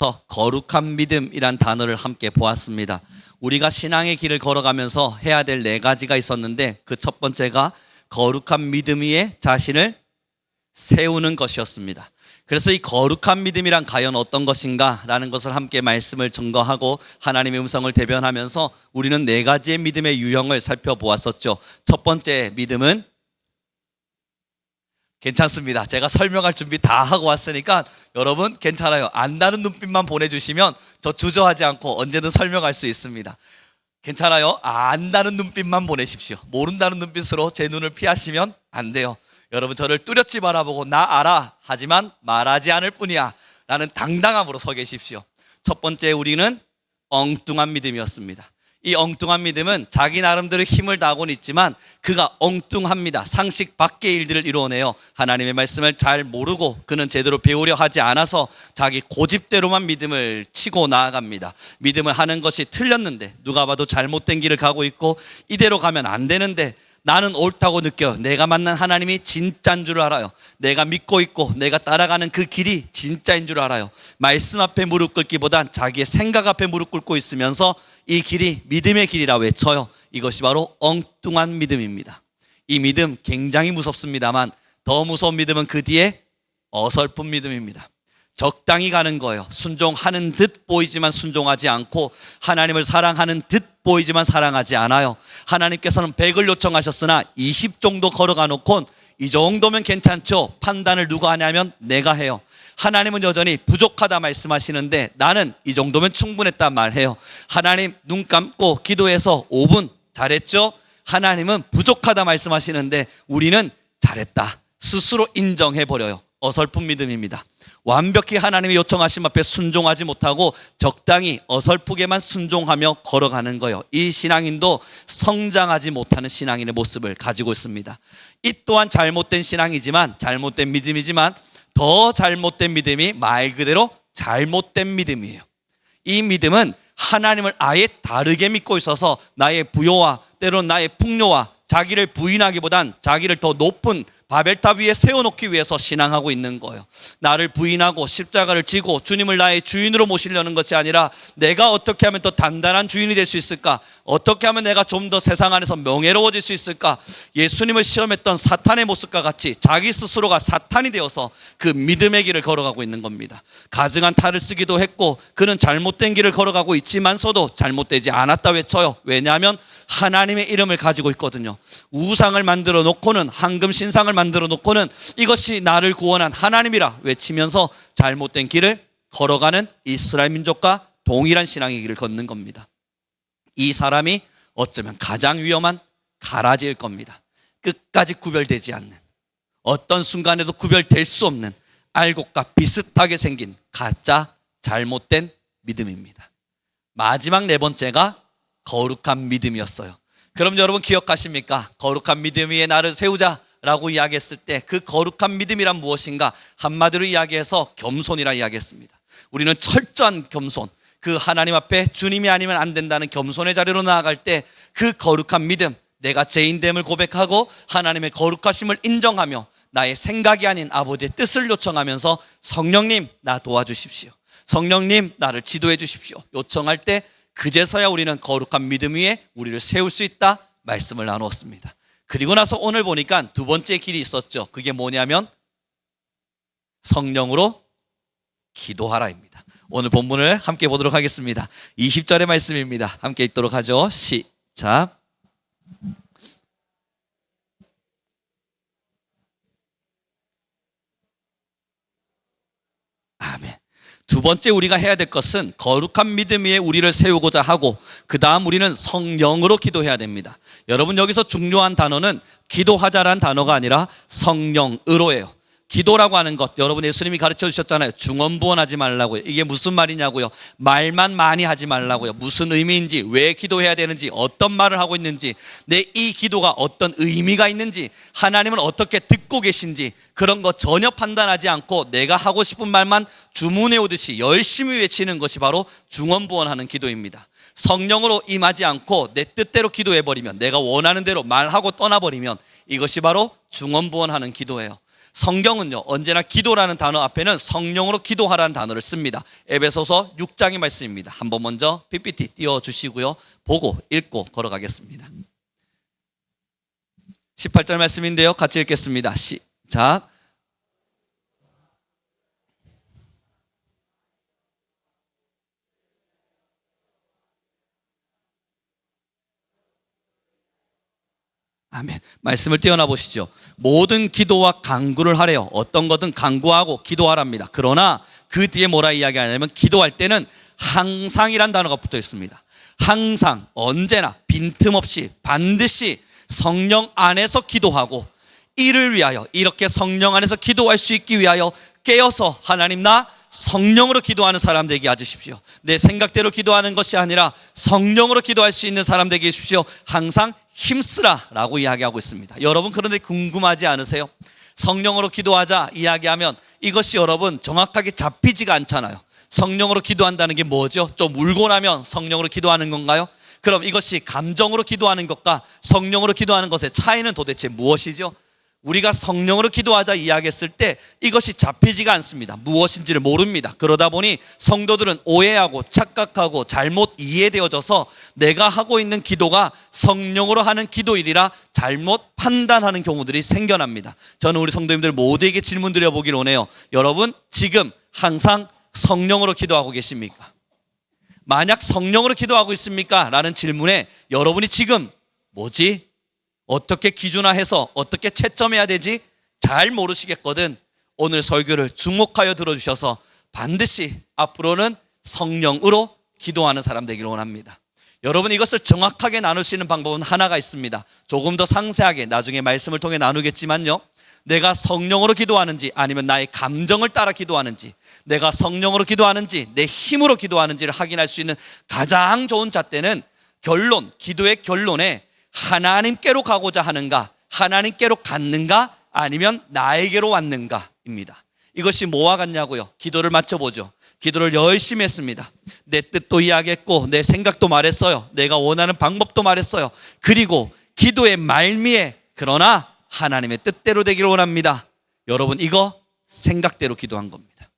오늘부터 거룩한 믿음이란 단어를 함께 보았습니다. 우리가 신앙의 길을 걸어가면서 해야 될 4가지가 있었는데 그 첫 번째가 거룩한 믿음 위에 자신을 세우는 것이었습니다. 그래서 이 거룩한 믿음이란 과연 어떤 것인가 라는 것을 함께 말씀을 증거하고 하나님의 음성을 대변하면서 우리는 4가지의 믿음의 유형을 살펴보았었죠. 첫 번째 믿음은 괜찮습니다. 제가 설명할 준비 다 하고 왔으니까 여러분 괜찮아요. 안다는 눈빛만 보내주시면 저 주저하지 않고 언제든 설명할 수 있습니다. 괜찮아요. 안다는 눈빛만 보내십시오. 모른다는 눈빛으로 제 눈을 피하시면 안 돼요. 여러분 저를 뚜렷이 바라보고 나 알아 하지만 말하지 않을 뿐이야 라는 당당함으로 서 계십시오. 첫 번째 우리는 엉뚱한 믿음이었습니다. 이 엉뚱한 믿음은 자기 나름대로 힘을 다하고는 있지만 그가 엉뚱합니다. 상식 밖의 일들을 이루어내요. 하나님의 말씀을 잘 모르고 그는 제대로 배우려 하지 않아서 자기 고집대로만 믿음을 치고 나아갑니다. 믿음을 하는 것이 틀렸는데 누가 봐도 잘못된 길을 가고 있고 이대로 가면 안 되는데 나는 옳다고 느껴요. 내가 만난 하나님이 진짜인 줄 알아요. 내가 믿고 있고 내가 따라가는 그 길이 진짜인 줄 알아요. 말씀 앞에 무릎 꿇기보단 자기의 생각 앞에 무릎 꿇고 있으면서 이 길이 믿음의 길이라 외쳐요. 이것이 바로 엉뚱한 믿음입니다. 이 믿음 굉장히 무섭습니다만 더 무서운 믿음은 그 뒤에 어설픈 믿음입니다. 적당히 가는 거예요. 순종하는 듯 보이지만 순종하지 않고 하나님을 사랑하는 듯 보이지만 사랑하지 않아요. 하나님께서는 100을 요청하셨으나 20 정도 걸어가 놓곤 이 정도면 괜찮죠. 판단을 누가 하냐면 내가 해요. 하나님은 여전히 부족하다 말씀하시는데 나는 이 정도면 충분했다 말해요. 하나님 눈 감고 기도해서 5분 잘했죠? 하나님은 부족하다 말씀하시는데 우리는 잘했다 스스로 인정해버려요. 어설픈 믿음입니다. 완벽히 하나님의 요청하심 앞에 순종하지 못하고 적당히 어설프게만 순종하며 걸어가는 거예요. 이 신앙인도 성장하지 못하는 신앙인의 모습을 가지고 있습니다. 이 또한 잘못된 신앙이지만 잘못된 믿음이지만 더 잘못된 믿음이 말 그대로 잘못된 믿음이에요. 이 믿음은 하나님을 아예 다르게 믿고 있어서 나의 부요와 때로는 나의 풍요와 자기를 부인하기보단 자기를 더 높은 바벨탑 위에 세워놓기 위해서 신앙하고 있는 거예요. 나를 부인하고 십자가를 지고 주님을 나의 주인으로 모시려는 것이 아니라 내가 어떻게 하면 더 단단한 주인이 될 수 있을까? 어떻게 하면 내가 좀 더 세상 안에서 명예로워질 수 있을까? 예수님을 시험했던 사탄의 모습과 같이 자기 스스로가 사탄이 되어서 그 믿음의 길을 걸어가고 있는 겁니다. 가증한 탈을 쓰기도 했고 그는 잘못된 길을 걸어가고 있지만서도 잘못되지 않았다 외쳐요. 왜냐하면 하나님의 이름을 가지고 있거든요. 우상을 만들어 놓고는 황금 신상을 만들어 놓고는 이것이 나를 구원한 하나님이라 외치면서 잘못된 길을 걸어가는 이스라엘 민족과 동일한 신앙의 길을 걷는 겁니다. 이 사람이 어쩌면 가장 위험한 가라지일 겁니다. 끝까지 구별되지 않는, 어떤 순간에도 구별될 수 없는 알곡과 비슷하게 생긴 가짜 잘못된 믿음입니다. 마지막 4번째가 거룩한 믿음이었어요. 그럼 여러분 기억하십니까? 거룩한 믿음 위에 나를 세우자라고 이야기했을 때 그 거룩한 믿음이란 무엇인가? 한마디로 이야기해서 겸손이라 이야기했습니다. 우리는 철저한 겸손, 그 하나님 앞에 주님이 아니면 안 된다는 겸손의 자리로 나아갈 때 그 거룩한 믿음, 내가 죄인됨을 고백하고 하나님의 거룩하심을 인정하며 나의 생각이 아닌 아버지의 뜻을 요청하면서 성령님 나 도와주십시오, 성령님 나를 지도해 주십시오 요청할 때 그제서야 우리는 거룩한 믿음 위에 우리를 세울 수 있다 말씀을 나누었습니다. 그리고 나서 오늘 보니까 2번째 길이 있었죠. 그게 뭐냐면 성령으로 기도하라입니다. 오늘 본문을 함께 보도록 하겠습니다. 20절의 말씀입니다. 함께 읽도록 하죠. 시작. 아멘. 2번째 우리가 해야 될 것은 거룩한 믿음 위에 우리를 세우고자 하고 그 다음 우리는 성령으로 기도해야 됩니다. 여러분 여기서 중요한 단어는 기도하자라는 단어가 아니라 성령으로예요. 기도라고 하는 것, 여러분 예수님이 가르쳐 주셨잖아요. 중언부언하지 말라고요. 이게 무슨 말이냐고요? 말만 많이 하지 말라고요. 무슨 의미인지, 왜 기도해야 되는지, 어떤 말을 하고 있는지, 내 이 기도가 어떤 의미가 있는지, 하나님은 어떻게 듣고 계신지 그런 거 전혀 판단하지 않고 내가 하고 싶은 말만 주문해 오듯이 열심히 외치는 것이 바로 중언부언하는 기도입니다. 성령으로 임하지 않고 내 뜻대로 기도해버리면, 내가 원하는 대로 말하고 떠나버리면 이것이 바로 중언부언하는 기도예요. 성경은요, 언제나 기도라는 단어 앞에는 성령으로 기도하라는 단어를 씁니다. 에베소서 6장의 말씀입니다. 한번 먼저 PPT 띄워주시고요. 보고 읽고 걸어가겠습니다. 18절 말씀인데요, 같이 읽겠습니다. 시작. 아멘. 말씀을 띄어나 보시죠. 모든 기도와 간구를 하래요. 어떤 거든 간구하고 기도하랍니다. 그러나 그 뒤에 뭐라 이야기하냐면, 기도할 때는 항상이란 단어가 붙어 있습니다. 항상, 언제나, 빈틈없이, 반드시 성령 안에서 기도하고, 이를 위하여, 이렇게 성령 안에서 기도할 수 있기 위하여 깨어서 하나님, 나 성령으로 기도하는 사람 되게 해주십시오. 내 생각대로 기도하는 것이 아니라 성령으로 기도할 수 있는 사람 되게 해주십시오. 항상 힘쓰라 라고 이야기하고 있습니다. 여러분, 그런데 궁금하지 않으세요? 성령으로 기도하자 이야기하면 이것이 여러분 정확하게 잡히지가 않잖아요. 성령으로 기도한다는 게 뭐죠? 좀 울고 나면 성령으로 기도하는 건가요? 그럼 이것이 감정으로 기도하는 것과 성령으로 기도하는 것의 차이는 도대체 무엇이죠? 우리가 성령으로 기도하자 이야기했을 때 이것이 잡히지가 않습니다. 무엇인지를 모릅니다. 그러다 보니 성도들은 오해하고 착각하고 잘못 이해되어져서 내가 하고 있는 기도가 성령으로 하는 기도일이라 잘못 판단하는 경우들이 생겨납니다. 저는 우리 성도님들 모두에게 질문 드려보길 원해요. 여러분, 지금 항상 성령으로 기도하고 계십니까? 만약 성령으로 기도하고 있습니까? 라는 질문에 여러분이 지금 뭐지? 어떻게 기준화해서 어떻게 채점해야 되지? 잘 모르시겠거든. 오늘 설교를 주목하여 들어주셔서 반드시 앞으로는 성령으로 기도하는 사람 되기를 원합니다. 여러분, 이것을 정확하게 나눌 수 있는 방법은 하나가 있습니다. 조금 더 상세하게 나중에 말씀을 통해 나누겠지만요, 내가 성령으로 기도하는지 아니면 나의 감정을 따라 기도하는지, 내가 성령으로 기도하는지 내 힘으로 기도하는지를 확인할 수 있는 가장 좋은 잣대는 결론, 기도의 결론에 하나님께로 가고자 하는가, 하나님께로 갔는가, 아니면 나에게로 왔는가입니다. 이것이 뭐와 같냐고요? 기도를 맞춰보죠. 기도를 열심히 했습니다. 내 뜻도 이야기했고 내 생각도 말했어요. 내가 원하는 방법도 말했어요. 그리고 기도의 말미에 그러나 하나님의 뜻대로 되기를 원합니다. 여러분, 이거 생각대로 기도한 겁니다.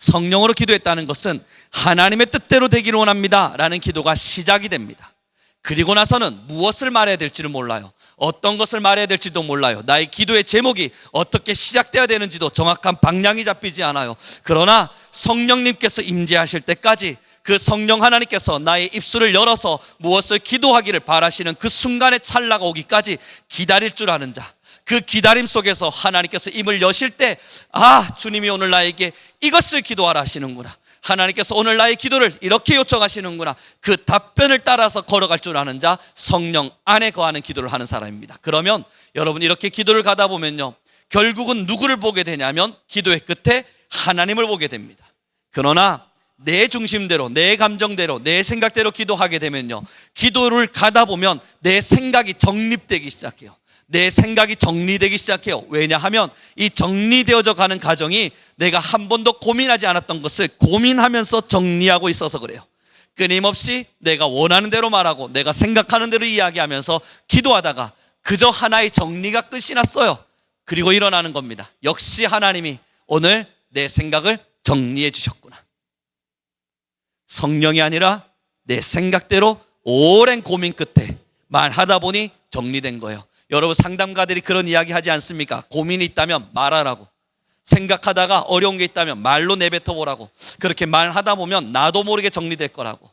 성령으로 기도했다는 것은 하나님의 뜻대로 되기를 원합니다 라는 기도가 시작이 됩니다. 그리고 나서는 무엇을 말해야 될지를 몰라요. 어떤 것을 말해야 될지도 몰라요. 나의 기도의 제목이 어떻게 시작되어야 되는지도 정확한 방향이 잡히지 않아요. 그러나 성령님께서 임재하실 때까지 그 성령 하나님께서 나의 입술을 열어서 무엇을 기도하기를 바라시는 그 순간의 찰나가 오기까지 기다릴 줄 아는 자, 그 기다림 속에서 하나님께서 입을 여실 때, 아, 주님이 오늘 나에게 이것을 기도하라 하시는구나, 하나님께서 오늘 나의 기도를 이렇게 요청하시는구나, 그 답변을 따라서 걸어갈 줄 아는 자, 성령 안에 거하는 기도를 하는 사람입니다. 그러면 여러분, 이렇게 기도를 가다 보면요, 결국은 누구를 보게 되냐면 기도의 끝에 하나님을 보게 됩니다. 그러나 내 중심대로, 내 감정대로, 내 생각대로 기도하게 되면요, 기도를 가다 보면 내 생각이 정립되기 시작해요. 내 생각이 정리되기 시작해요. 왜냐하면 이 정리되어져 가는 과정이 내가 한 번도 고민하지 않았던 것을 고민하면서 정리하고 있어서 그래요. 끊임없이 내가 원하는 대로 말하고 내가 생각하는 대로 이야기하면서 기도하다가 그저 하나의 정리가 끝이 났어요. 그리고 일어나는 겁니다. 역시 하나님이 오늘 내 생각을 정리해 주셨구나. 성령이 아니라 내 생각대로 오랜 고민 끝에 말하다 보니 정리된 거예요. 여러분, 상담가들이 그런 이야기 하지 않습니까? 고민이 있다면 말하라고, 생각하다가 어려운 게 있다면 말로 내뱉어 보라고. 그렇게 말하다 보면 나도 모르게 정리될 거라고.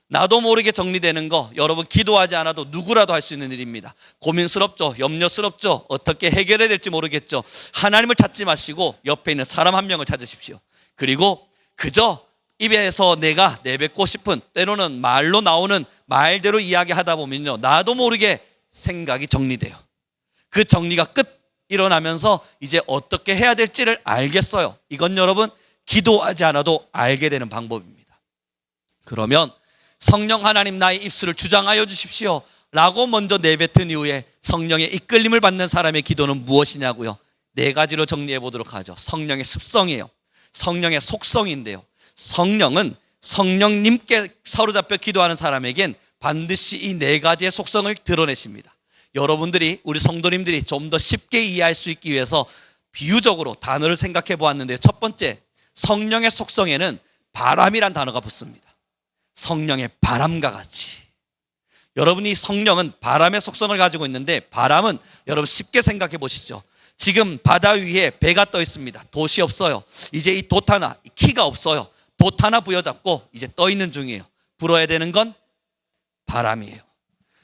나도 모르게 정리되는 거 여러분, 기도하지 않아도 누구라도 할 수 있는 일입니다. 고민스럽죠? 염려스럽죠? 어떻게 해결해야 될지 모르겠죠? 하나님을 찾지 마시고 옆에 있는 사람 한 명을 찾으십시오. 그리고 그저 입에서 내가 내뱉고 싶은, 때로는 말로 나오는 말대로 이야기하다 보면요, 나도 모르게 생각이 정리돼요. 그 정리가 끝 일어나면서 이제 어떻게 해야 될지를 알겠어요. 이건 여러분, 기도하지 않아도 알게 되는 방법입니다. 그러면 성령 하나님, 나의 입술을 주장하여 주십시오 라고 먼저 내뱉은 이후에 성령의 이끌림을 받는 사람의 기도는 무엇이냐고요? 4가지로 정리해 보도록 하죠. 성령의 습성이에요. 성령의 속성인데요, 성령은 성령님께 사로잡혀 기도하는 사람에겐 반드시 이 4가지의 속성을 드러내십니다. 여러분들이, 우리 성도님들이 좀 더 쉽게 이해할 수 있기 위해서 비유적으로 단어를 생각해 보았는데, 첫 번째, 성령의 속성에는 바람이란 단어가 붙습니다. 성령의 바람과 같이. 여러분이 성령은 바람의 속성을 가지고 있는데, 바람은 여러분 쉽게 생각해 보시죠. 지금 바다 위에 배가 떠 있습니다. 돛이 없어요. 이제 이 돛 하나, 키가 없어요. 돛 하나 부여잡고 이제 떠 있는 중이에요. 불어야 되는 건 바람이에요.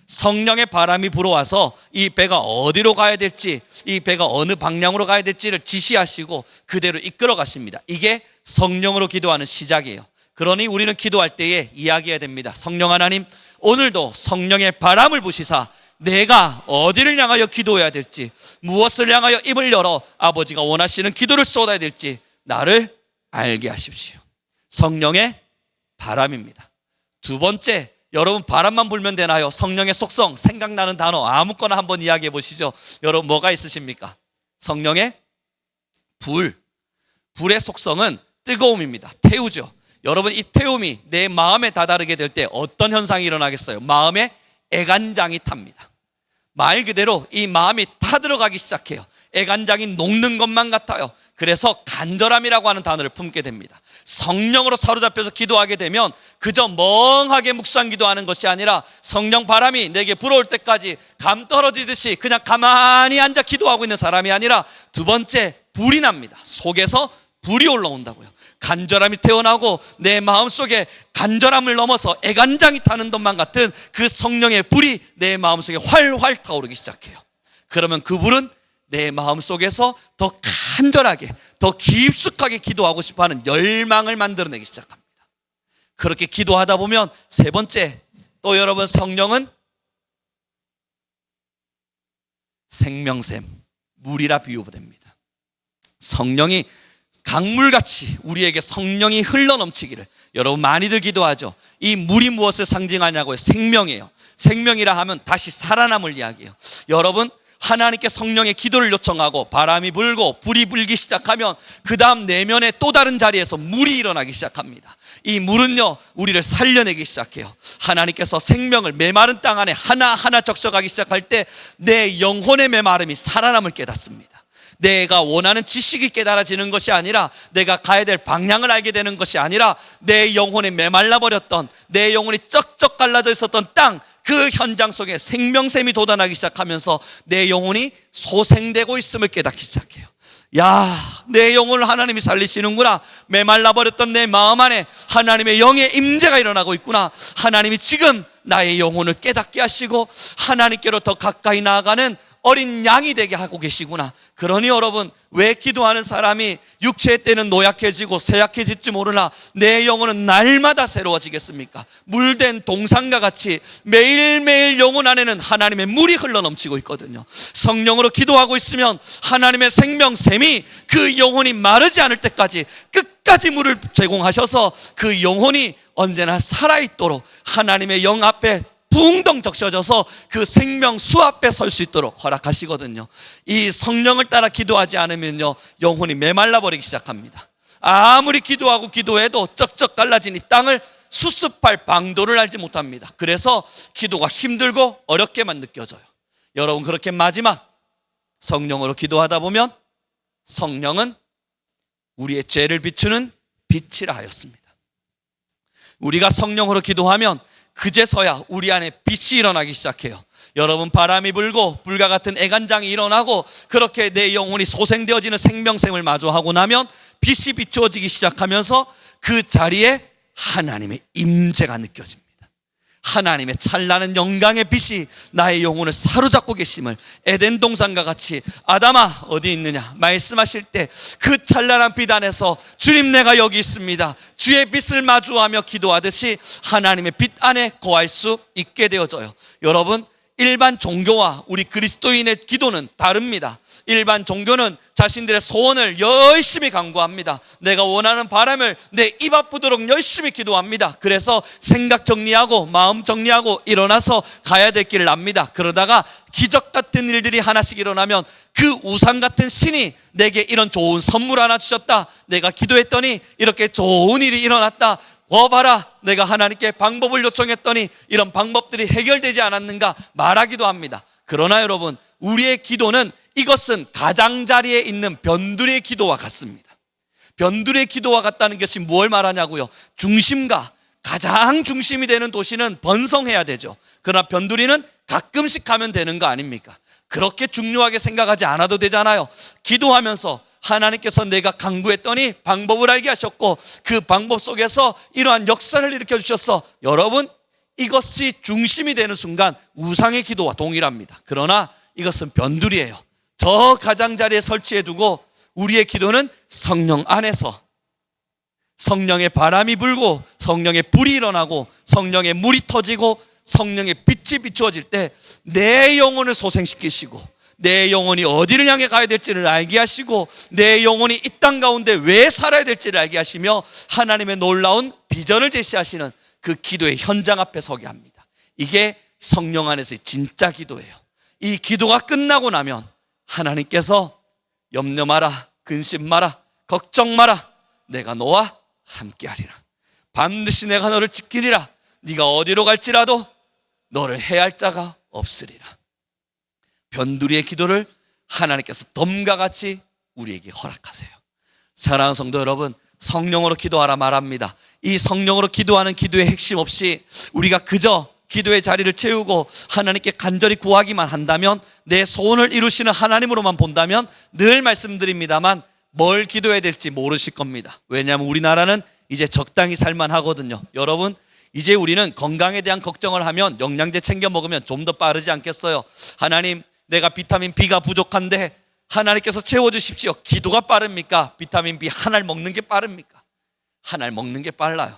성령의 바람이 불어와서 이 배가 어디로 가야 될지, 이 배가 어느 방향으로 가야 될지를 지시하시고 그대로 이끌어 가십니다. 이게 성령으로 기도하는 시작이에요. 그러니 우리는 기도할 때에 이야기해야 됩니다. 성령 하나님, 오늘도 성령의 바람을 부시사 내가 어디를 향하여 기도해야 될지, 무엇을 향하여 입을 열어 아버지가 원하시는 기도를 쏟아야 될지 나를 알게 하십시오. 성령의 바람입니다. 두 번째, 여러분 바람만 불면 되나요? 성령의 속성, 생각나는 단어 아무거나 한번 이야기해 보시죠. 여러분 뭐가 있으십니까? 성령의 불. 불의 속성은 뜨거움입니다. 태우죠. 여러분 이 태움이 내 마음에 다다르게 될 때 어떤 현상이 일어나겠어요? 마음에 애간장이 탑니다. 말 그대로 이 마음이 타들어가기 시작해요. 애간장이 녹는 것만 같아요. 그래서 간절함이라고 하는 단어를 품게 됩니다. 성령으로 사로잡혀서 기도하게 되면 그저 멍하게 묵상 기도하는 것이 아니라 성령 바람이 내게 불어올 때까지 감 떨어지듯이 그냥 가만히 앉아 기도하고 있는 사람이 아니라, 두 번째, 불이 납니다. 속에서 불이 올라온다고요. 간절함이 태어나고 내 마음속에 간절함을 넘어서 애간장이 타는 것만 같은 그 성령의 불이 내 마음속에 활활 타오르기 시작해요. 그러면 그 불은 내 마음속에서 더 간절하게, 더 깊숙하게 기도하고 싶어하는 열망을 만들어내기 시작합니다. 그렇게 기도하다 보면 세 번째, 또 여러분 성령은 생명샘, 물이라 비유됩니다. 성령이 강물같이 우리에게 성령이 흘러넘치기를, 여러분 많이들 기도하죠. 이 물이 무엇을 상징하냐고요? 생명이에요. 생명이라 하면 다시 살아남을 이야기예요. 여러분 하나님께 성령의 기도를 요청하고 바람이 불고 불이 불기 시작하면 그 다음 내면의 또 다른 자리에서 물이 일어나기 시작합니다. 이 물은요 우리를 살려내기 시작해요. 하나님께서 생명을 메마른 땅 안에 하나하나 적셔가기 시작할 때 내 영혼의 메마름이 살아남을 깨닫습니다. 내가 원하는 지식이 깨달아지는 것이 아니라, 내가 가야 될 방향을 알게 되는 것이 아니라, 내 영혼이 메말라버렸던, 내 영혼이 쩍쩍 갈라져 있었던 땅, 그 현장 속에 생명샘이 돋아나기 시작하면서 내 영혼이 소생되고 있음을 깨닫기 시작해요. 야, 내 영혼을 하나님이 살리시는구나. 메말라버렸던 내 마음 안에 하나님의 영의 임재가 일어나고 있구나. 하나님이 지금 나의 영혼을 깨닫게 하시고 하나님께로 더 가까이 나아가는 어린 양이 되게 하고 계시구나. 그러니 여러분, 왜 기도하는 사람이 육체의 때는 노약해지고 쇠약해질지 모르나 내 영혼은 날마다 새로워지겠습니까? 물된 동산과 같이 매일매일 영혼 안에는 하나님의 물이 흘러넘치고 있거든요. 성령으로 기도하고 있으면 하나님의 생명샘이 그 영혼이 마르지 않을 때까지 끝까지 물을 제공하셔서 그 영혼이 언제나 살아있도록 하나님의 영 앞에 붕덩 적셔져서 그 생명수 앞에 설 수 있도록 허락하시거든요. 이 성령을 따라 기도하지 않으면요 영혼이 메말라 버리기 시작합니다. 아무리 기도하고 기도해도 쩍쩍 갈라진 이 땅을 수습할 방도를 알지 못합니다. 그래서 기도가 힘들고 어렵게만 느껴져요. 여러분, 그렇게 마지막 성령으로 기도하다 보면 성령은 우리의 죄를 비추는 빛이라 하였습니다. 우리가 성령으로 기도하면 그제서야 우리 안에 빛이 일어나기 시작해요. 여러분, 바람이 불고 불과 같은 애간장이 일어나고 그렇게 내 영혼이 소생되어지는 생명샘을 마주하고 나면 빛이 비추어지기 시작하면서 그 자리에 하나님의 임재가 느껴집니다. 하나님의 찬란한 영광의 빛이 나의 영혼을 사로잡고 계심을, 에덴 동산과 같이 아담아 어디 있느냐 말씀하실 때 그 찬란한 빛 안에서 주님 내가 여기 있습니다, 주의 빛을 마주하며 기도하듯이 하나님의 빛 안에 거할 수 있게 되어져요. 여러분, 일반 종교와 우리 그리스도인의 기도는 다릅니다. 일반 종교는 자신들의 소원을 열심히 간구합니다. 내가 원하는 바람을 내 입 아프도록 열심히 기도합니다. 그래서 생각 정리하고 마음 정리하고 일어나서 가야 될 길을 압니다. 그러다가 기적 같은 일들이 하나씩 일어나면 그 우상 같은 신이 내게 이런 좋은 선물 하나 주셨다, 내가 기도했더니 이렇게 좋은 일이 일어났다, 봐라 내가 하나님께 방법을 요청했더니 이런 방법들이 해결되지 않았는가 말하기도 합니다. 그러나 여러분, 우리의 기도는 이것은 가장자리에 있는 변두리의 기도와 같습니다. 변두리의 기도와 같다는 것이 무엇을 말하냐고요? 중심가, 가장 중심이 되는 도시는 번성해야 되죠. 그러나 변두리는 가끔씩 가면 되는 거 아닙니까? 그렇게 중요하게 생각하지 않아도 되잖아요. 기도하면서 하나님께서 내가 간구했더니 방법을 알게 하셨고 그 방법 속에서 이러한 역사를 일으켜 주셨어. 여러분, 이것이 중심이 되는 순간 우상의 기도와 동일합니다. 그러나 이것은 변두리예요. 저 가장자리에 설치해 두고 우리의 기도는 성령 안에서, 성령의 바람이 불고 성령의 불이 일어나고 성령의 물이 터지고 성령의 빛이 비추어질 때 내 영혼을 소생시키시고 내 영혼이 어디를 향해 가야 될지를 알게 하시고 내 영혼이 이 땅 가운데 왜 살아야 될지를 알게 하시며 하나님의 놀라운 비전을 제시하시는 그 기도의 현장 앞에 서게 합니다. 이게 성령 안에서의 진짜 기도예요. 이 기도가 끝나고 나면 하나님께서 염려 마라, 근심 마라, 걱정 마라, 내가 너와 함께하리라. 반드시 내가 너를 지키리라. 네가 어디로 갈지라도 너를 해할 자가 없으리라. 변두리의 기도를 하나님께서 덤과 같이 우리에게 허락하세요. 사랑하는 성도 여러분, 성령으로 기도하라 말합니다. 이 성령으로 기도하는 기도의 핵심 없이 우리가 그저 기도의 자리를 채우고 하나님께 간절히 구하기만 한다면, 내 소원을 이루시는 하나님으로만 본다면 늘 말씀드립니다만 뭘 기도해야 될지 모르실 겁니다. 왜냐하면 우리나라는 이제 적당히 살만 하거든요. 여러분, 이제 우리는 건강에 대한 걱정을 하면 영양제 챙겨 먹으면 좀 더 빠르지 않겠어요? 하나님, 내가 비타민 B가 부족한데 하나님께서 채워주십시오. 기도가 빠릅니까? 비타민 B 한 알 먹는 게 빠릅니까? 한 알 먹는 게 빨라요.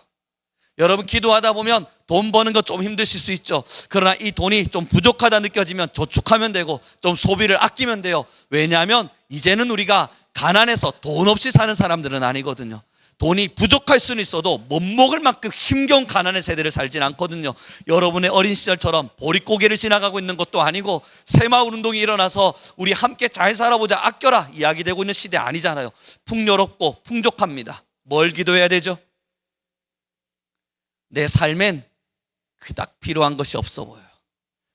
여러분, 기도하다 보면 돈 버는 거 좀 힘드실 수 있죠. 그러나 이 돈이 좀 부족하다 느껴지면 저축하면 되고 좀 소비를 아끼면 돼요. 왜냐하면 이제는 우리가 가난해서 돈 없이 사는 사람들은 아니거든요. 돈이 부족할 수는 있어도 못 먹을 만큼 힘겨운 가난의 세대를 살진 않거든요. 여러분의 어린 시절처럼 보릿고개를 지나가고 있는 것도 아니고 새마을 운동이 일어나서 우리 함께 잘 살아보자, 아껴라 이야기되고 있는 시대 아니잖아요. 풍요롭고 풍족합니다. 뭘 기도해야 되죠? 내 삶엔 그닥 필요한 것이 없어 보여요.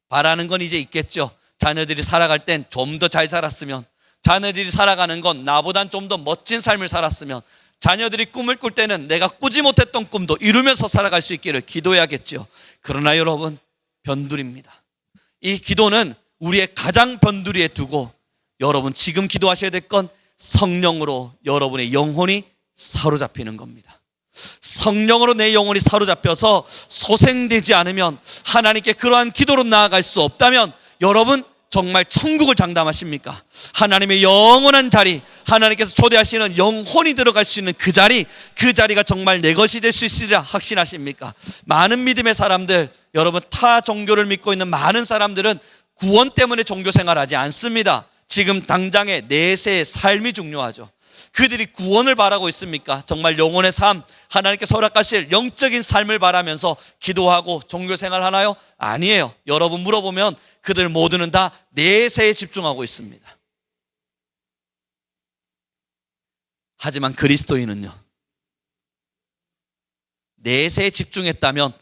바라는 건 이제 있겠죠. 자녀들이 살아갈 땐 좀 더 잘 살았으면, 자녀들이 살아가는 건 나보단 좀 더 멋진 삶을 살았으면, 자녀들이 꿈을 꿀 때는 내가 꾸지 못했던 꿈도 이루면서 살아갈 수 있기를 기도해야겠죠. 그러나 여러분, 변두리입니다. 이 기도는 우리의 가장 변두리에 두고 여러분 지금 기도하셔야 될 건 성령으로 여러분의 영혼이 사로잡히는 겁니다. 성령으로 내 영혼이 사로잡혀서 소생되지 않으면, 하나님께 그러한 기도로 나아갈 수 없다면 여러분 정말 천국을 장담하십니까? 하나님의 영원한 자리, 하나님께서 초대하시는 영혼이 들어갈 수 있는 그 자리, 그 자리가 정말 내 것이 될 수 있으리라 확신하십니까? 많은 믿음의 사람들, 여러분 타 종교를 믿고 있는 많은 사람들은 구원 때문에 종교 생활하지 않습니다. 지금 당장의 내세의 삶이 중요하죠. 그들이 구원을 바라고 있습니까? 정말 영혼의 삶, 하나님께서 허락하실 영적인 삶을 바라면서 기도하고 종교생활 하나요? 아니에요. 여러분 물어보면 그들 모두는 다 내세에 집중하고 있습니다. 하지만 그리스도인은요, 내세에 집중했다면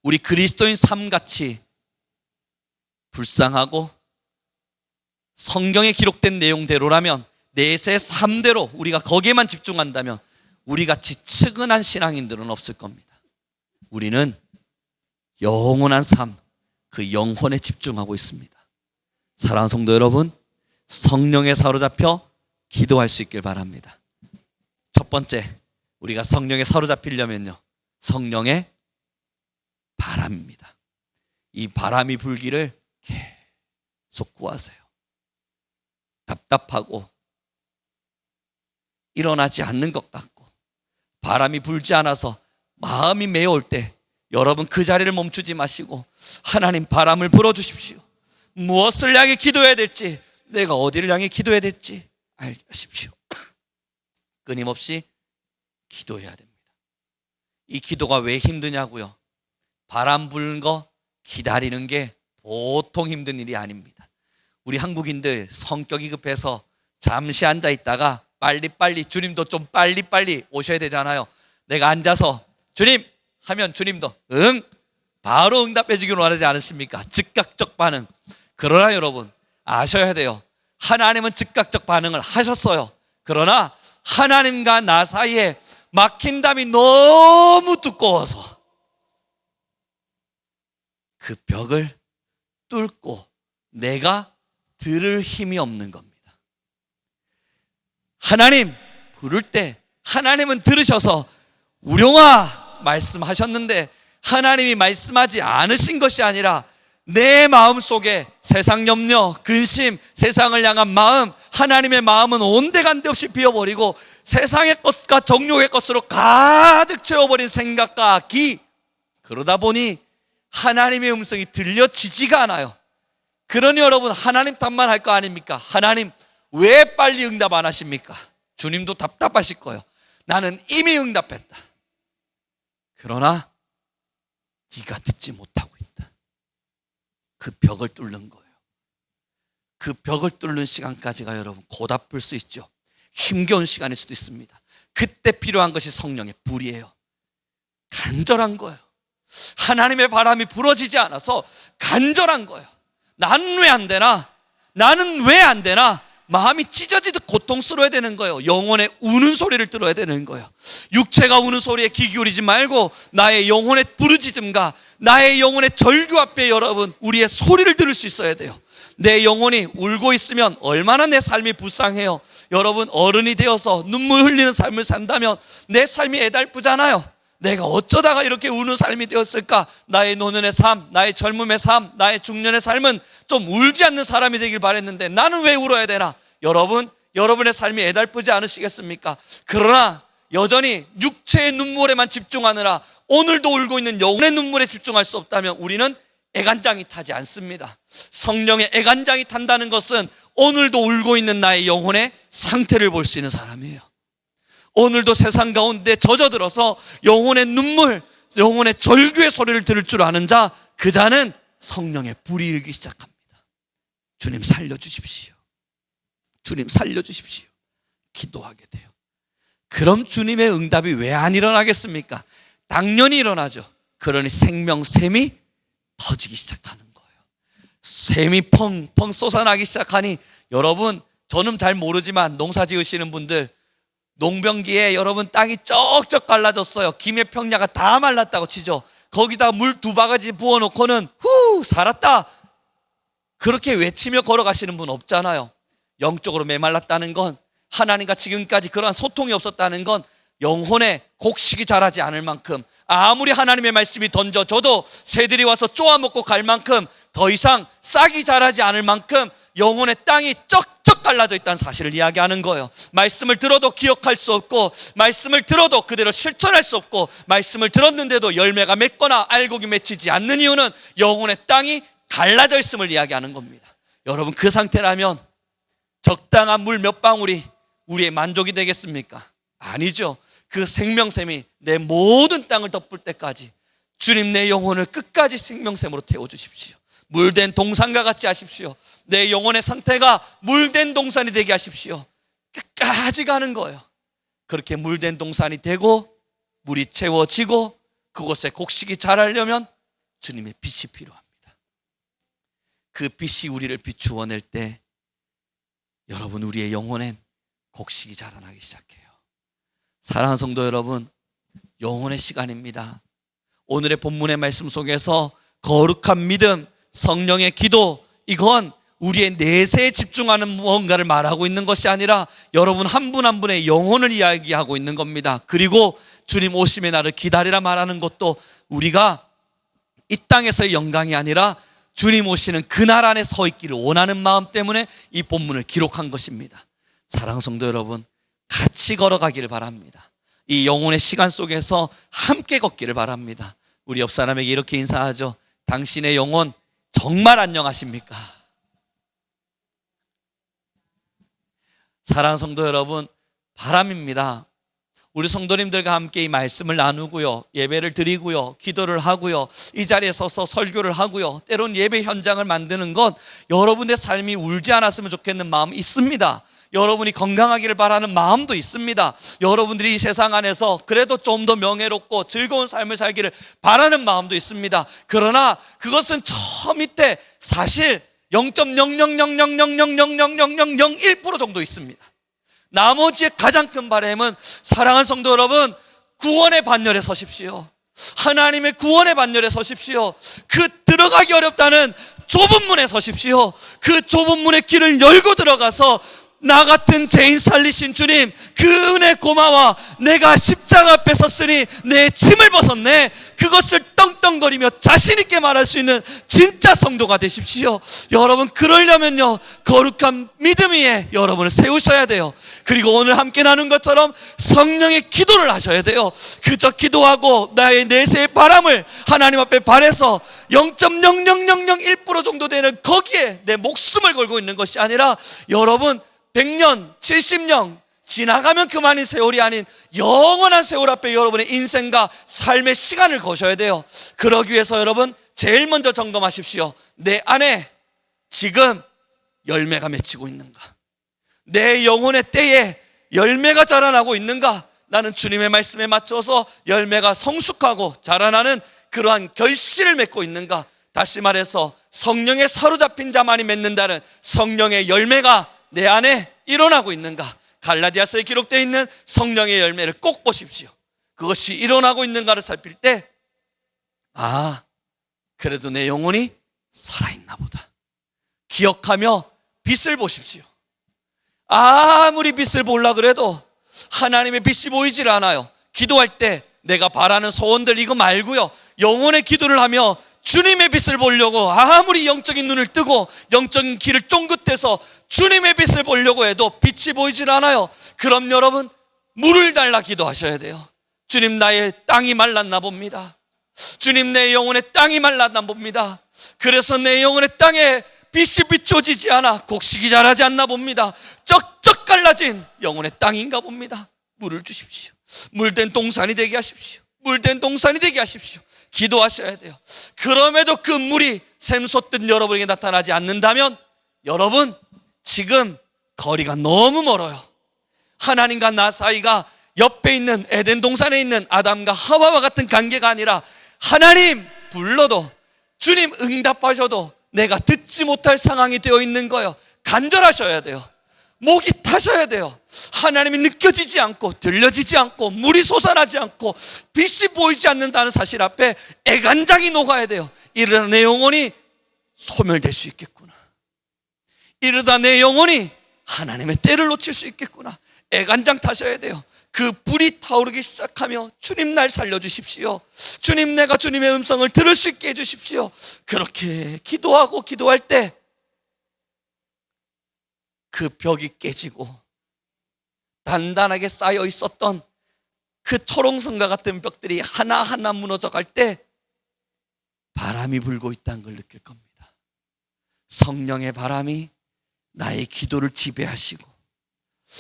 우리 그리스도인 삶같이 불쌍하고 성경에 기록된 내용대로라면, 내세 삶대로 우리가 거기에만 집중한다면 우리같이 측은한 신앙인들은 없을 겁니다. 우리는 영원한 삶, 그 영혼에 집중하고 있습니다. 사랑하는 성도 여러분, 성령에 사로잡혀 기도할 수 있길 바랍니다. 첫 번째, 우리가 성령에 사로잡히려면요, 성령의 바람입니다. 이 바람이 불기를 계속 구하세요. 답답하고 일어나지 않는 것 같고 바람이 불지 않아서 마음이 메어올 때 여러분 그 자리를 멈추지 마시고 하나님, 바람을 불어주십시오. 무엇을 향해 기도해야 될지, 내가 어디를 향해 기도해야 될지 알게 하십시오. 끊임없이 기도해야 됩니다. 이 기도가 왜 힘드냐고요? 바람 부는 거 기다리는 게 보통 힘든 일이 아닙니다. 우리 한국인들 성격이 급해서 잠시 앉아 있다가 빨리빨리, 주님도 좀 빨리빨리 오셔야 되잖아요. 내가 앉아서 주님 하면 주님도 응, 바로 응답해 주기로 원하지 않으십니까? 즉각적 반응. 그러나 여러분 아셔야 돼요. 하나님은 즉각적 반응을 하셨어요. 그러나 하나님과 나 사이에 막힌 담이 너무 두꺼워서 그 벽을 뚫고 내가 들을 힘이 없는 겁니다. 하나님 부를 때 하나님은 들으셔서 우룡아 말씀하셨는데 하나님이 말씀하지 않으신 것이 아니라 내 마음 속에 세상 염려, 근심, 세상을 향한 마음, 하나님의 마음은 온데간데 없이 비워버리고 세상의 것과 정욕의 것으로 가득 채워버린 생각과 기, 그러다 보니 하나님의 음성이 들려지지가 않아요. 그러니 여러분 하나님 탓만 할 거 아닙니까? 하나님 왜 빨리 응답 안 하십니까? 주님도 답답하실 거예요. 나는 이미 응답했다. 그러나 네가 듣지 못하고 있다. 그 벽을 뚫는 거예요. 그 벽을 뚫는 시간까지가 여러분 고달플 수 있죠. 힘겨운 시간일 수도 있습니다. 그때 필요한 것이 성령의 불이에요. 간절한 거예요. 하나님의 바람이 불어지지 않아서 간절한 거예요. 나는 왜 안 되나? 나는 왜 안 되나? 마음이 찢어지듯 고통스러워야 되는 거예요. 영혼의 우는 소리를 들어야 되는 거예요. 육체가 우는 소리에 귀 기울이지 말고 나의 영혼의 부르짖음과 나의 영혼의 절규 앞에 여러분 우리의 소리를 들을 수 있어야 돼요. 내 영혼이 울고 있으면 얼마나 내 삶이 불쌍해요. 여러분 어른이 되어서 눈물 흘리는 삶을 산다면 내 삶이 애달프잖아요. 내가 어쩌다가 이렇게 우는 삶이 되었을까? 나의 노년의 삶, 나의 젊음의 삶, 나의 중년의 삶은 좀 울지 않는 사람이 되길 바랬는데 나는 왜 울어야 되나? 여러분, 여러분의 삶이 애달프지 않으시겠습니까? 그러나 여전히 육체의 눈물에만 집중하느라 오늘도 울고 있는 영혼의 눈물에 집중할 수 없다면 우리는 애간장이 타지 않습니다. 성령의 애간장이 탄다는 것은 오늘도 울고 있는 나의 영혼의 상태를 볼 수 있는 사람이에요. 오늘도 세상 가운데 젖어들어서 영혼의 눈물, 영혼의 절규의 소리를 들을 줄 아는 자, 그 자는 성령의 불이 일기 시작합니다. 주님 살려주십시오. 주님 살려주십시오. 기도하게 돼요. 그럼 주님의 응답이 왜 안 일어나겠습니까? 당연히 일어나죠. 그러니 생명샘이 터지기 시작하는 거예요. 샘이 펑펑 솟아나기 시작하니 여러분 저는 잘 모르지만 농사 지으시는 분들 농병기에 여러분 땅이 쩍쩍 갈라졌어요. 김의 평야가 다 말랐다고 치죠. 거기다 물 2바가지 부어놓고는 후 살았다 그렇게 외치며 걸어가시는 분 없잖아요. 영적으로 메말랐다는 건 하나님과 지금까지 그러한 소통이 없었다는 건 영혼의 곡식이 자라지 않을 만큼 아무리 하나님의 말씀이 던져줘도 새들이 와서 쪼아먹고 갈 만큼 더 이상 싹이 자라지 않을 만큼 영혼의 땅이 쩍쩍 갈라져 있다는 사실을 이야기하는 거예요. 말씀을 들어도 기억할 수 없고 말씀을 들어도 그대로 실천할 수 없고 말씀을 들었는데도 열매가 맺거나 알곡이 맺히지 않는 이유는 영혼의 땅이 갈라져 있음을 이야기하는 겁니다. 여러분 그 상태라면 적당한 물 몇 방울이 우리의 만족이 되겠습니까? 아니죠. 그 생명샘이 내 모든 땅을 덮을 때까지 주님 내 영혼을 끝까지 생명샘으로 태워주십시오. 물된 동산과 같이 하십시오. 내 영혼의 상태가 물된 동산이 되게 하십시오. 끝까지 가는 거예요. 그렇게 물된 동산이 되고 물이 채워지고 그곳에 곡식이 자라려면 주님의 빛이 필요합니다. 그 빛이 우리를 비추어낼 때 여러분 우리의 영혼엔 곡식이 자라나기 시작해요. 사랑하는 성도 여러분, 영혼의 시간입니다. 오늘의 본문의 말씀 속에서 거룩한 믿음, 성령의 기도, 이건 우리의 내세에 집중하는 무언가를 말하고 있는 것이 아니라 여러분 한 분 한 분의 영혼을 이야기하고 있는 겁니다. 그리고 주님 오심의 날을 기다리라 말하는 것도 우리가 이 땅에서의 영광이 아니라 주님 오시는 그날 안에 서 있기를 원하는 마음 때문에 이 본문을 기록한 것입니다. 사랑하는 성도 여러분, 같이 걸어가기를 바랍니다. 이 영혼의 시간 속에서 함께 걷기를 바랍니다. 우리 옆 사람에게 이렇게 인사하죠. 당신의 영혼 정말 안녕하십니까? 사랑하는 성도 여러분, 바람입니다. 우리 성도님들과 함께 이 말씀을 나누고요, 예배를 드리고요, 기도를 하고요, 이 자리에 서서 설교를 하고요, 때론 예배 현장을 만드는 것, 여러분의 삶이 울지 않았으면 좋겠는 마음이 있습니다. 여러분이 건강하기를 바라는 마음도 있습니다. 여러분들이 이 세상 안에서 그래도 좀 더 명예롭고 즐거운 삶을 살기를 바라는 마음도 있습니다. 그러나 그것은 저 밑에 사실 0.00000000001% 정도 있습니다. 나머지의 가장 큰 바람은 사랑하는 성도 여러분, 구원의 반열에 서십시오. 하나님의 구원의 반열에 서십시오. 그 들어가기 어렵다는 좁은 문에 서십시오. 그 좁은 문의 길을 열고 들어가서 나 같은 죄인 살리신 주님, 그 은혜 고마워. 내가 십자가 앞에 섰으니 내 짐을 벗었네. 그것을 떵떵거리며 자신 있게 말할 수 있는 진짜 성도가 되십시오. 여러분, 그러려면요, 거룩한 믿음 위에 여러분을 세우셔야 돼요. 그리고 오늘 함께 나눈 것처럼 성령의 기도를 하셔야 돼요. 그저 기도하고 나의 내세의 바람을 하나님 앞에 바래서 0.00001% 정도 되는 거기에 내 목숨을 걸고 있는 것이 아니라, 여러분 100년, 70년 지나가면 그만인 세월이 아닌 영원한 세월 앞에 여러분의 인생과 삶의 시간을 거셔야 돼요. 그러기 위해서 여러분, 제일 먼저 점검하십시오. 내 안에 지금 열매가 맺히고 있는가? 내 영혼의 때에 열매가 자라나고 있는가? 나는 주님의 말씀에 맞춰서 열매가 성숙하고 자라나는 그러한 결실을 맺고 있는가? 다시 말해서 성령에 사로잡힌 자만이 맺는다는 성령의 열매가 내 안에 일어나고 있는가? 갈라디아서에 기록되어 있는 성령의 열매를 꼭 보십시오. 그것이 일어나고 있는가를 살필 때, 아, 그래도 내 영혼이 살아있나 보다 기억하며 빛을 보십시오. 아무리 빛을 보려 그래도 하나님의 빛이 보이질 않아요. 기도할 때 내가 바라는 소원들 이거 말고요, 영혼의 기도를 하며 주님의 빛을 보려고 아무리 영적인 눈을 뜨고 영적인 길을 쫑긋해서 주님의 빛을 보려고 해도 빛이 보이질 않아요. 그럼 여러분, 물을 달라 기도하셔야 돼요. 주님, 나의 땅이 말랐나 봅니다. 주님, 내 영혼의 땅이 말랐나 봅니다. 그래서 내 영혼의 땅에 빛이 비춰지지 않아 곡식이 자라지 않나 봅니다. 쩍쩍 갈라진 영혼의 땅인가 봅니다. 물을 주십시오. 물된 동산이 되게 하십시오. 물된 동산이 되게 하십시오. 기도하셔야 돼요. 그럼에도 그 물이 샘솟듯 여러분에게 나타나지 않는다면, 여러분 지금 거리가 너무 멀어요. 하나님과 나 사이가 옆에 있는 에덴 동산에 있는 아담과 하와와 같은 관계가 아니라, 하나님 불러도 주님 응답하셔도 내가 듣지 못할 상황이 되어 있는 거예요. 간절하셔야 돼요. 목이 타셔야 돼요. 하나님이 느껴지지 않고 들려지지 않고 물이 솟아나지 않고 빛이 보이지 않는다는 사실 앞에 애간장이 녹아야 돼요. 이러다 내 영혼이 소멸될 수 있겠구나. 이러다 내 영혼이 하나님의 때를 놓칠 수 있겠구나. 애간장 타셔야 돼요. 그 불이 타오르기 시작하며, 주님 날 살려주십시오. 주님, 내가 주님의 음성을 들을 수 있게 해주십시오. 그렇게 기도하고 기도할 때 그 벽이 깨지고 단단하게 쌓여 있었던 그 초롱성과 같은 벽들이 하나하나 무너져 갈 때 바람이 불고 있다는 걸 느낄 겁니다. 성령의 바람이 나의 기도를 지배하시고,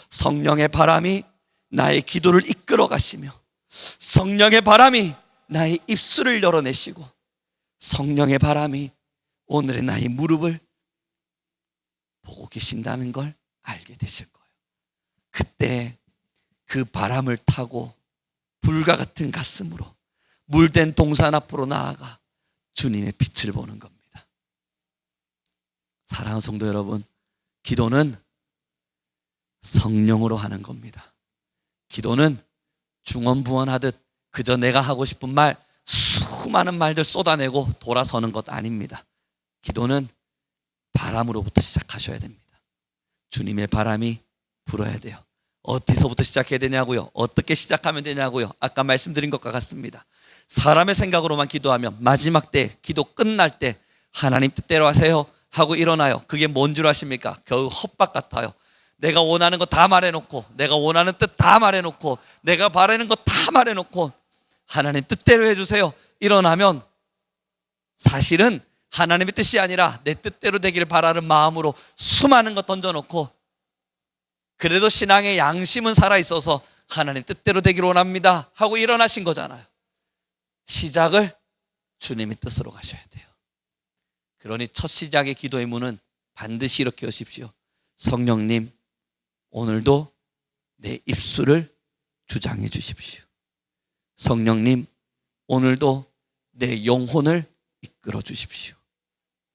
성령의 바람이 나의 기도를 이끌어 가시며, 성령의 바람이 나의 입술을 열어내시고, 성령의 바람이 오늘의 나의 무릎을 보고 계신다는 걸 알게 되실 거예요. 그때 그 바람을 타고 불과 같은 가슴으로 물된 동산 앞으로 나아가 주님의 빛을 보는 겁니다. 사랑하는 성도 여러분, 기도는 성령으로 하는 겁니다. 기도는 중언부언하듯 그저 내가 하고 싶은 말 수많은 말들 쏟아내고 돌아서는 것 아닙니다. 기도는 바람으로부터 시작하셔야 됩니다. 주님의 바람이 불어야 돼요. 어디서부터 시작해야 되냐고요? 어떻게 시작하면 되냐고요? 아까 말씀드린 것과 같습니다. 사람의 생각으로만 기도하면 마지막 때, 기도 끝날 때 하나님 뜻대로 하세요 하고 일어나요. 그게 뭔 줄 아십니까? 겨우 헛박 같아요. 내가 원하는 거 다 말해놓고, 내가 원하는 뜻 다 말해놓고, 내가 바라는 거 다 말해놓고 하나님 뜻대로 해주세요 일어나면, 사실은 하나님의 뜻이 아니라 내 뜻대로 되기를 바라는 마음으로 수많은 거 던져놓고, 그래도 신앙의 양심은 살아있어서 하나님 뜻대로 되기를 원합니다 하고 일어나신 거잖아요. 시작을 주님의 뜻으로 가셔야 돼요. 그러니 첫 시작의 기도의 문은 반드시 이렇게 하십시오. 성령님, 오늘도 내 입술을 주장해 주십시오. 성령님, 오늘도 내 영혼을 이끌어 주십시오.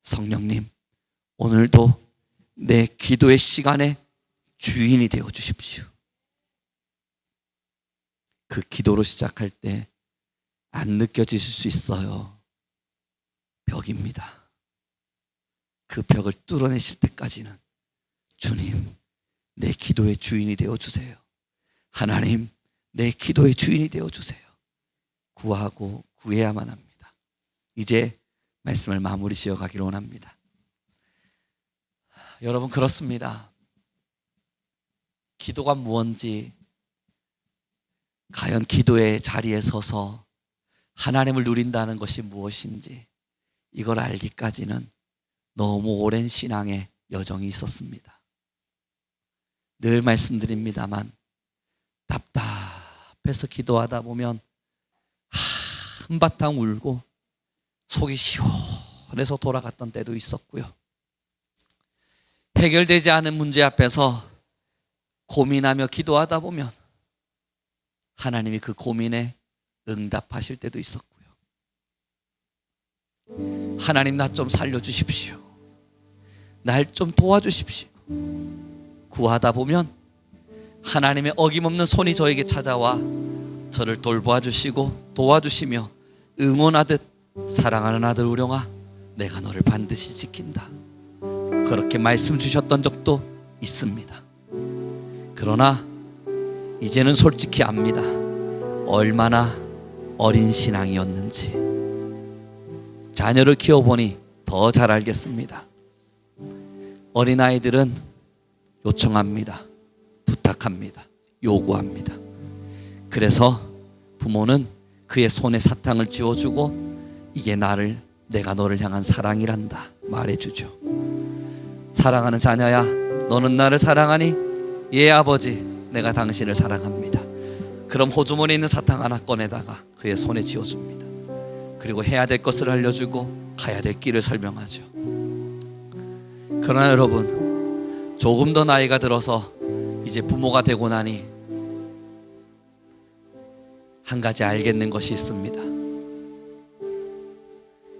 성령님, 오늘도 내 기도의 시간에 주인이 되어 주십시오. 그 기도로 시작할 때 안 느껴지실 수 있어요. 벽입니다. 그 벽을 뚫어내실 때까지는 주님, 내 기도의 주인이 되어 주세요. 하나님, 내 기도의 주인이 되어 주세요. 구하고 구해야만 합니다. 이제 말씀을 마무리 지어 가기를 원합니다. 여러분, 그렇습니다. 기도가 무언지, 과연 기도의 자리에 서서 하나님을 누린다는 것이 무엇인지 이걸 알기까지는 너무 오랜 신앙의 여정이 있었습니다. 늘 말씀드립니다만 답답해서 기도하다 보면 한바탕 울고 속이 시원해서 돌아갔던 때도 있었고요. 해결되지 않은 문제 앞에서 고민하며 기도하다 보면 하나님이 그 고민에 응답하실 때도 있었고요. 하나님, 나 좀 살려주십시오. 날 좀 도와주십시오. 구하다 보면 하나님의 어김없는 손이 저에게 찾아와 저를 돌보아주시고 도와주시며 응원하듯 사랑하는 아들 우령아, 내가 너를 반드시 지킨다, 그렇게 말씀 주셨던 적도 있습니다. 그러나 이제는 솔직히 압니다. 얼마나 어린 신앙이었는지. 자녀를 키워보니 더 잘 알겠습니다. 어린아이들은 요청합니다. 부탁합니다. 요구합니다. 그래서 부모는 그의 손에 사탕을 쥐어주고 이게 내가 너를 향한 사랑이란다 말해주죠. 사랑하는 자녀야, 너는 나를 사랑하니? 예 아버지, 내가 당신을 사랑합니다. 그럼 호주머니에 있는 사탕 하나 꺼내다가 그의 손에 쥐어줍니다. 그리고 해야 될 것을 알려주고 가야 될 길을 설명하죠. 그러나 여러분, 조금 더 나이가 들어서 이제 부모가 되고 나니 한 가지 알겠는 것이 있습니다.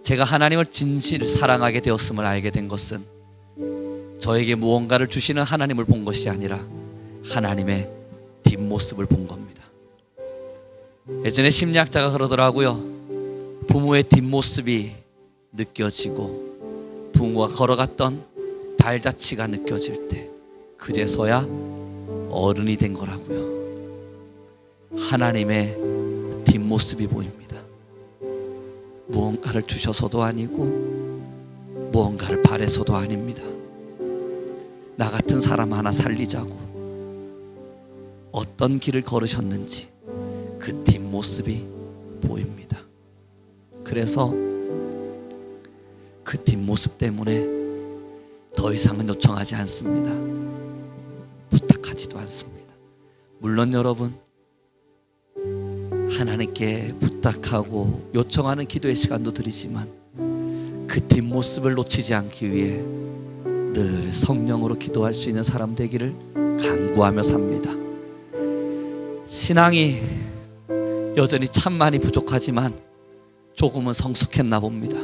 제가 하나님을 진실 사랑하게 되었음을 알게 된 것은 저에게 무언가를 주시는 하나님을 본 것이 아니라 하나님의 뒷모습을 본 겁니다. 예전에 심리학자가 그러더라고요. 부모의 뒷모습이 느껴지고 부모가 걸어갔던 발자취가 느껴질 때 그제서야 어른이 된 거라고요. 하나님의 뒷모습이 보입니다. 무언가를 주셔서도 아니고 무언가를 바래서도 아닙니다. 나 같은 사람 하나 살리자고 어떤 길을 걸으셨는지 그 뒷모습이 보입니다. 그래서 그 뒷모습 때문에 더 이상은 요청하지 않습니다. 부탁하지도 않습니다. 물론 여러분, 하나님께 부탁하고 요청하는 기도의 시간도 드리지만 그 뒷모습을 놓치지 않기 위해 늘 성령으로 기도할 수 있는 사람 되기를 간구하며 삽니다. 신앙이 여전히 참 많이 부족하지만 조금은 성숙했나 봅니다.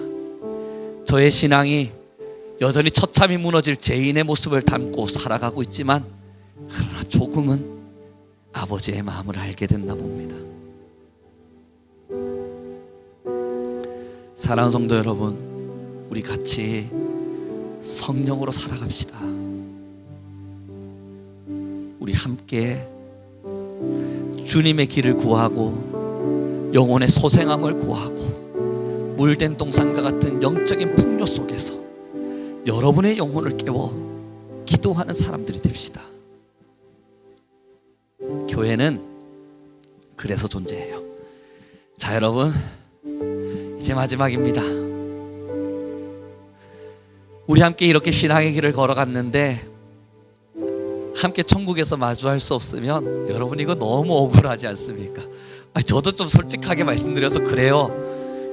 저의 신앙이 여전히 처참히 무너질 죄인의 모습을 담고 살아가고 있지만 그러나 조금은 아버지의 마음을 알게 됐나 봅니다. 사랑하는 성도 여러분, 우리 같이 성령으로 살아갑시다. 우리 함께 주님의 길을 구하고 영혼의 소생함을 구하고 물된 동산과 같은 영적인 풍요 속에서 여러분의 영혼을 깨워 기도하는 사람들이 됩시다. 교회는 그래서 존재해요. 자, 여러분, 이제 마지막입니다. 우리 함께 이렇게 신앙의 길을 걸어갔는데 함께 천국에서 마주할 수 없으면 여러분 이거 너무 억울하지 않습니까? 저도 좀 솔직하게 말씀드려서 그래요.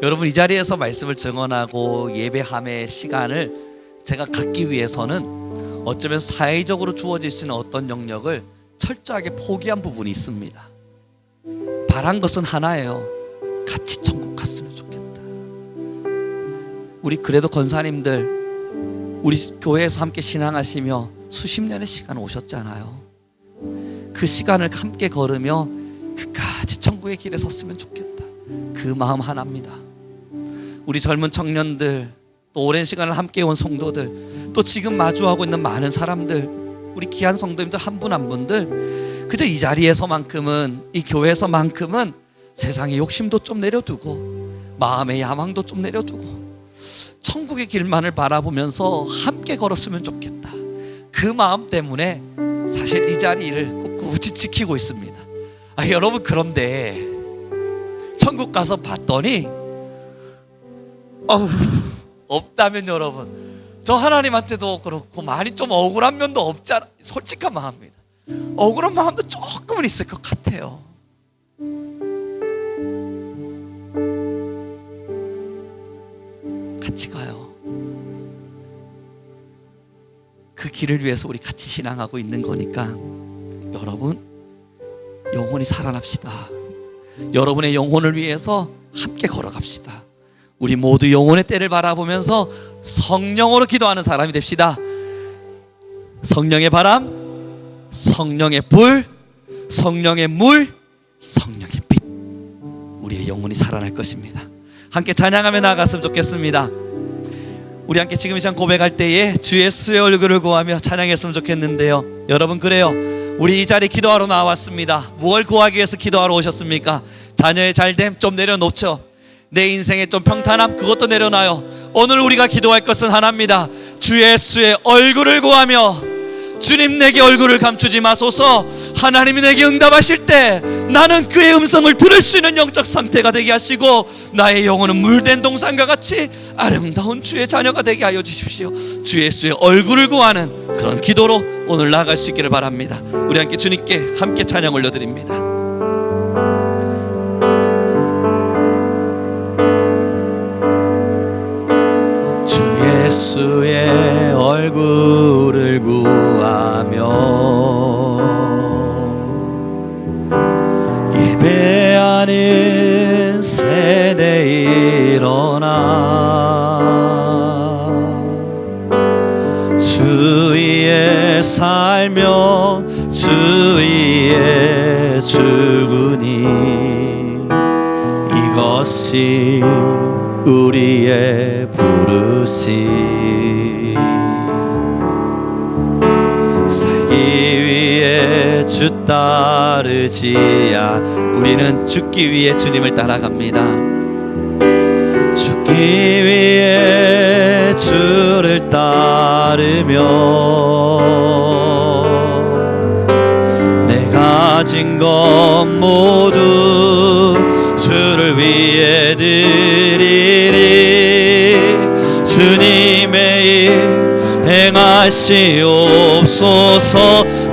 여러분, 이 자리에서 말씀을 증언하고 예배함의 시간을 제가 갖기 위해서는 어쩌면 사회적으로 주어질 수 있는 어떤 영역을 철저하게 포기한 부분이 있습니다. 바란 것은 하나예요. 같이 천국 갔으면 좋겠다. 우리 그래도 권사님들 우리 교회에서 함께 신앙하시며 수십 년의 시간 오셨잖아요. 그 시간을 함께 걸으며 끝까지 천국의 길에 섰으면 좋겠다. 그 마음 하나입니다. 우리 젊은 청년들, 또 오랜 시간을 함께 온 성도들, 또 지금 마주하고 있는 많은 사람들, 우리 귀한 성도님들 한 분 한 분들, 그저 이 자리에서만큼은, 이 교회에서만큼은 세상의 욕심도 좀 내려두고 마음의 야망도 좀 내려두고 천국의 길만을 바라보면서 함께 걸었으면 좋겠다. 그 마음 때문에 사실 이 자리를 꿋꿋이 지키고 있습니다. 여러분, 그런데 천국 가서 봤더니 없다면 여러분, 저 하나님한테도 그렇고 많이 좀 억울한 면도 없잖아. 솔직한 마음입니다. 억울한 마음도 조금은 있을 것 같아요. 같이 가요. 그 길을 위해서 우리 같이 신앙하고 있는 거니까 여러분, 영혼이 살아납시다. 여러분의 영혼을 위해서 함께 걸어갑시다. 우리 모두 영혼의 때를 바라보면서 성령으로 기도하는 사람이 됩시다. 성령의 바람, 성령의 불, 성령의 물, 성령의 빛, 우리의 영혼이 살아날 것입니다. 함께 찬양하며 나아갔으면 좋겠습니다. 우리 함께 지금 이 시간 고백할 때에 주 예수의 얼굴을 구하며 찬양했으면 좋겠는데요. 여러분, 그래요, 우리 이 자리에 기도하러 나왔습니다. 무엇을 구하기 위해서 기도하러 오셨습니까? 자녀의 잘됨 좀 내려놓죠. 내 인생의 좀 평탄함, 그것도 내려놔요. 오늘 우리가 기도할 것은 하나입니다. 주 예수의 얼굴을 구하며, 주님 내게 얼굴을 감추지 마소서. 하나님이 내게 응답하실 때 나는 그의 음성을 들을 수 있는 영적 상태가 되게 하시고, 나의 영혼은 물된 동산과 같이 아름다운 주의 자녀가 되게 하여 주십시오. 주 예수의 얼굴을 구하는 그런 기도로 오늘 나아갈 수 있기를 바랍니다. 우리 함께 주님께 함께 찬양 올려드립니다. 주 예수의 얼굴을 구하며 예배하는 세대에 일어나 주 위에 살며 주 위에 죽으니 이것이 우리의 부르심. 살기 위해 주 따르지야. 우리는 죽기 위해 주님을 따라갑니다. 죽기 위해 주를 따르며 내 가진 것 모두 주를 위해 드리리. 주님의 일 행하시옵소서.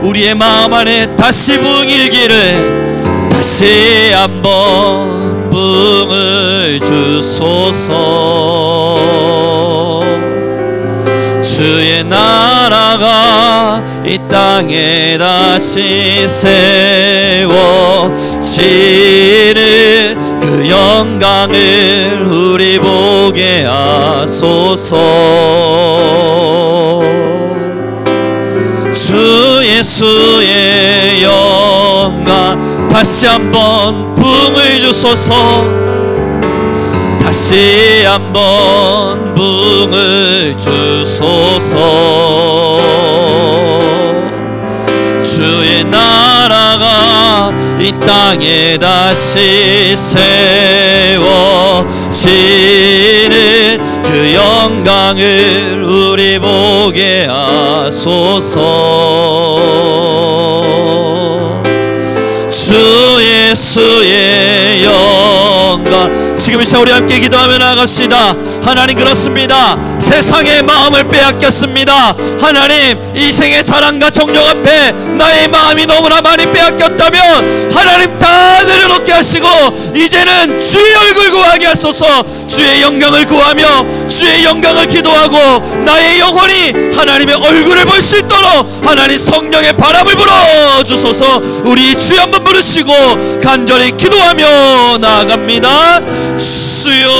우리의 마음 안에 다시 부흥일기를 다시 한번 부흥을 주소서. 주의 나라가 이 땅에 다시 세워지는 그 영광을 우리 보게 하소서. 주 예수의 영광 다시 한번 부흥을 주소서. 다시 한번 부흥을 주소서. 주의 나라가 이 땅에 다시 세워지는 그 영광을 우리 보게 하소서. 주 예수의 영광. 지금 이 시간 우리 함께 기도하며 나갑시다. 하나님, 그렇습니다. 세상의 마음을 빼앗겼습니다. 하나님, 이 생의 자랑과 정욕 앞에 나의 마음이 너무나 많이 빼앗겼다면 하나님 다 내려놓게 하시고 이제는 주의 얼굴 구하게 하소서. 주의 영광을 구하며 주의 영광을 기도하고 나의 영혼이 하나님의 얼굴을 볼 수 있도록 하나님 성령의 바람을 불어주소서. 우리 주여 한번 부르시고 간절히 기도하며 나아갑니다. 주여.